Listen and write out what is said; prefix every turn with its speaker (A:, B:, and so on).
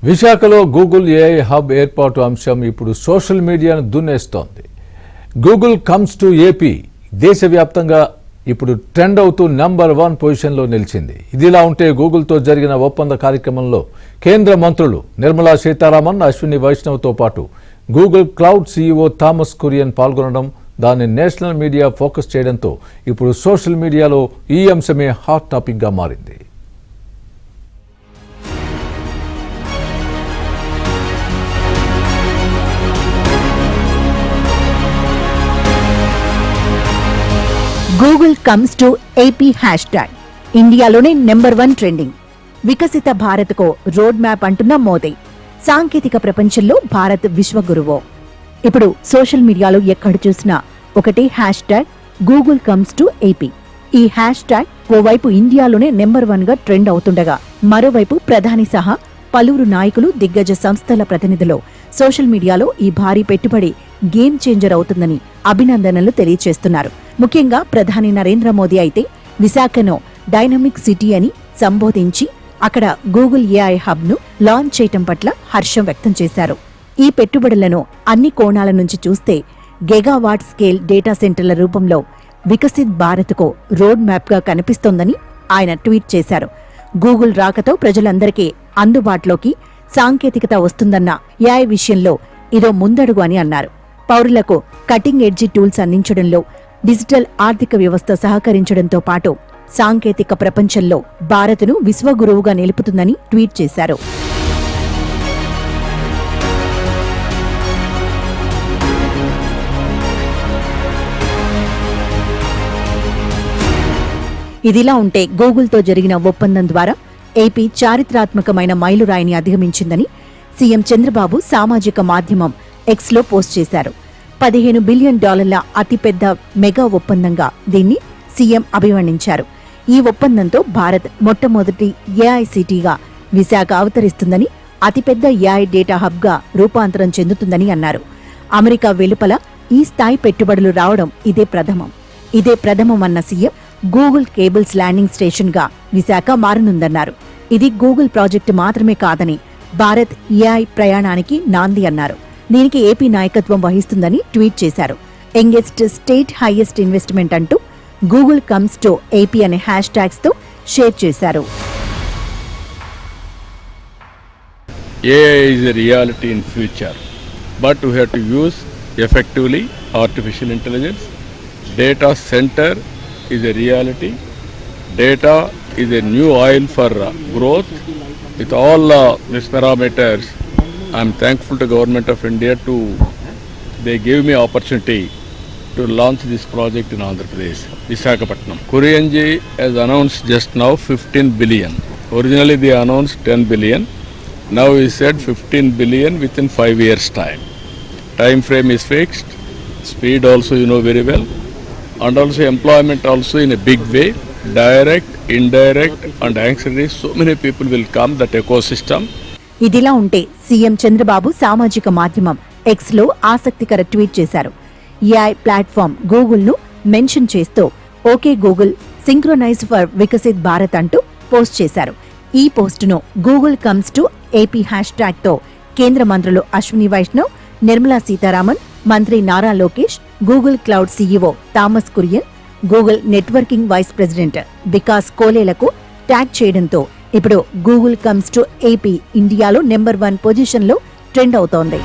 A: విశాఖలో Google AI hub ఏర్పాటు అంశం ఇప్పుడు సోషల్ మీడియాను దున్నేస్తోంది. గూగుల్ కమ్స్ టు ఏపీ దేశవ్యాప్తంగా ఇప్పుడు ట్రెండ్ అవుతూ నంబర్ 1 పొజిషన్లో నిలిచింది. ఇదిలా ఉంటే గూగుల్తో జరిగిన ఒప్పంద కార్యక్రమంలో కేంద్ర మంత్రులు నిర్మలా సీతారామన్, అశ్విని వైష్ణవ్తో పాటు Google cloud CEO Thomas Kurian పాల్గొనడం, దాన్ని నేషనల్ మీడియా ఫోకస్ చేయడంతో ఇప్పుడు సోషల్ మీడియాలో ఈ అంశమే హాట్ టాపిక్గా మారింది.
B: Google comes to AP hash tag ఇండియాలోనే #1 ట్రెండింగ్. వికసిత భారత్కు రోడ్ మ్యాప్ అంటున్న మోదీ. సాంకేతిక ప్రపంచంలో భారత్ విశ్వగురువో. ఇప్పుడు సోషల్ మీడియాలో ఎక్కడ చూసినా ఒకటే hash tag Google comes to AP. ఈ హ్యాష్ ట్యాగ్ ఓవైపు ఇండియాలోనే #1 గా ట్రెండ్ అవుతుండగా, మరోవైపు ప్రధాని సహా పలువురు నాయకులు, దిగ్గజ సంస్థల ప్రతినిధులు సోషల్ మీడియాలో ఈ భారీ పెట్టుబడి గేమ్ చేంజర్ అవుతుందని అభినందనలు తెలియజేస్తున్నారు. ముఖ్యంగా ప్రధాని నరేంద్ర మోదీ అయితే విశాఖను డైనమిక్ సిటీ అని సంబోధించి అక్కడ గూగుల్ ఏఐ హబ్ ను లాంచ్ చేయటం పట్ల హర్షం వ్యక్తం చేశారు. ఈ పెట్టుబడులను అన్ని కోణాల నుంచి చూస్తే గిగావాట్ స్కేల్ డేటా సెంటర్ల రూపంలో వికసిత్ భారత్కు రోడ్ మ్యాప్ గా కనిపిస్తోందని ఆయన ట్వీట్ చేశారు. గూగుల్ రాకతో ప్రజలందరికీ అందుబాటులోకి సాంకేతికత వస్తుందన్న ఏఐ విషయంలో ఇదో ముందడుగు అని అన్నారు. పౌరులకు కటింగ్ ఎడ్జి టూల్స్ అందించడంలో డిజిటల్ ఆర్థిక వ్యవస్థ సహకరించడంతో పాటు సాంకేతిక ప్రపంచంలో భారత్ను విశ్వగురువుగా నిలుపుతుందని ట్వీట్ చేశారు. ఇదిలా ఉంటే గూగుల్తో జరిగిన ఒప్పందం ద్వారా ఏపీ చారిత్రాత్మకమైన మైలురాయిని అధిగమించిందని సీఎం చంద్రబాబు సామాజిక మాధ్యమం ఎక్స్లో పోస్ట్ చేశారు. $15 బిలియన్ అతిపెద్ద మెగా ఒప్పందంగా దీన్ని సీఎం అభివర్ణించారు. ఈ ఒప్పందంతో భారత్ మొట్టమొదటి ఏఐ సిటీగా విశాఖ అవతరిస్తుందని, అతిపెద్ద ఏఐ డేటా హబ్గా రూపాంతరం చెందుతుందని అన్నారు. అమెరికా వెలుపల ఈ స్థాయి పెట్టుబడులు రావడం ఇదే ప్రథమమన్న CM Google cables landing station గా విశాఖ మారనుందన్నారు. ఇది గూగుల్ ప్రాజెక్టు మాత్రమే కాదని భారత్ ఏఐ ప్రయాణానికి నాంది అన్నారు. దీనికి ఏపీ నాయకత్వం వహిస్తుందని ట్వీట్ చేశారు. యంగెస్ట్ స్టేట్ హైయెస్ట్ ఇన్వెస్ట్మెంట్ అంటూ గూగుల్ కమ్స్ టు ఏపీ అనే హ్యాష్ ట్యాగ్స్ తో షేర్ చేశారు.
C: AI is a reality in future, but we have to use effectively artificial intelligence. Data center is a reality. Data is a new oil for growth. With all these parameters, I am thankful to Government of India they gave me opportunity to launch this project in Andhra Pradesh, Visakhapatnam. Kurianji has announced just now 15 billion. Originally they announced 10 billion. Now he said 15 billion within 5 years time. Time frame is fixed. Speed also you know very well. And also employment also in a big way. Direct, indirect and ancillary. So many people will come, that ecosystem.
B: ఇదిలా ఉంటే CM Chandrababu సామాజిక మాధ్యమం ఎక్స్లో ఆసక్తికర tweet చేశారు. AI platform Google ను mention చేస్తూ okay Google synchronize for Viksit Bharat అంటూ పోస్ట్ చేశారు. ఈ పోస్టును Google comes to AP hashtag తో కేంద్ర మంత్రులు అశ్విని వైష్ణవ్, నిర్మలా సీతారామన్, మంత్రి Nara Lokesh, Google cloud CEO Thomas Kurian, Google networking vice president Vikas కోలేలకు ట్యాగ్ చేయడంతో ఇప్పుడు గూగుల్ కమ్స్ టు ఏపీ ఇండియాలో #1 పొజిషన్లో ట్రెండ్ అవుతోంది.